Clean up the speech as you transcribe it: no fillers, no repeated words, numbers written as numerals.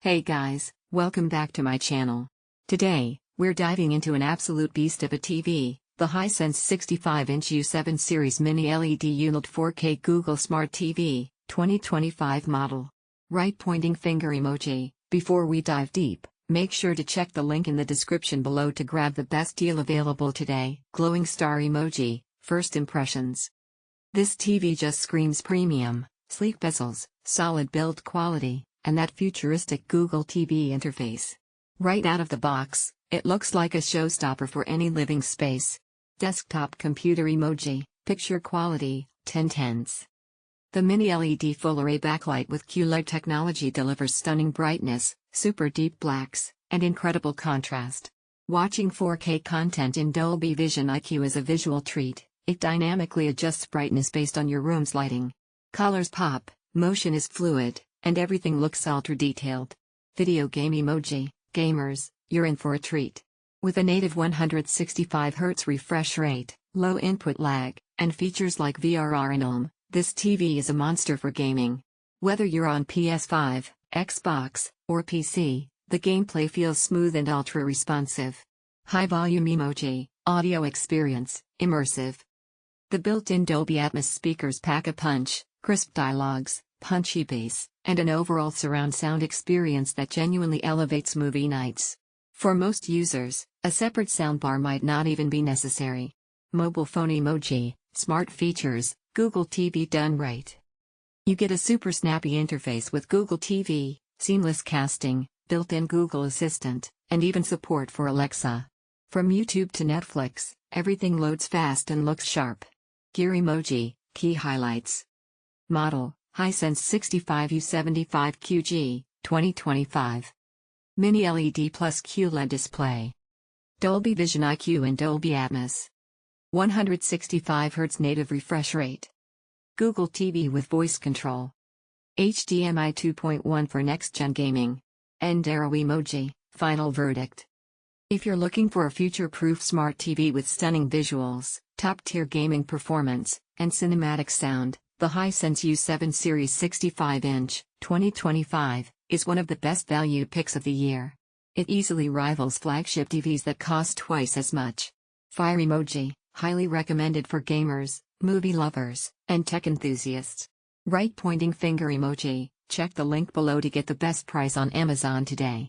Hey guys, welcome back to my channel. Today, we're diving into an absolute beast of a TV, the Hisense 65-inch U7 Series Mini-LED ULED 4K Google Smart TV, 2025 model. Right pointing finger emoji. Before we dive deep, make sure to check the link in the description below to grab the best deal available today. Glowing star emoji. First impressions. This TV just screams premium, sleek bezels, solid build quality, and that futuristic Google TV interface. Right out of the box, it looks like a showstopper for any living space. Desktop computer emoji. Picture quality, 10/10. The Mini-LED full array backlight with QLED technology delivers stunning brightness, super deep blacks, and incredible contrast. Watching 4K content in Dolby Vision IQ is a visual treat. It dynamically adjusts brightness based on your room's lighting. Colors pop, motion is fluid, and everything looks ultra-detailed. Video game emoji. Gamers, you're in for a treat. With a native 165Hz refresh rate, low input lag, and features like VRR and OM, this TV is a monster for gaming. Whether you're on PS5, Xbox, or PC, the gameplay feels smooth and ultra-responsive. High volume emoji. Audio experience, immersive. The built-in Dolby Atmos speakers pack a punch, crisp dialogues, punchy bass, and an overall surround sound experience that genuinely elevates movie nights. For most users, a separate soundbar might not even be necessary. Mobile phone emoji. Smart features. Google TV done right. You get a super snappy interface with Google TV, seamless casting, built-in Google Assistant, and even support for Alexa. From YouTube to Netflix, everything loads fast and looks sharp. Gear emoji. Key highlights. Model: Hisense 65U75QG, 2025. Mini-LED plus QLED display. Dolby Vision IQ and Dolby Atmos. 165Hz native refresh rate. Google TV with voice control. HDMI 2.1 for next-gen gaming. End arrow emoji. Final verdict. If you're looking for a future-proof smart TV with stunning visuals, top-tier gaming performance, and cinematic sound, the Hisense U7 Series 65-inch, 2025, is one of the best value picks of the year. It easily rivals flagship TVs that cost twice as much. Fire emoji. Highly recommended for gamers, movie lovers, and tech enthusiasts. Right pointing finger emoji. Check the link below to get the best price on Amazon today.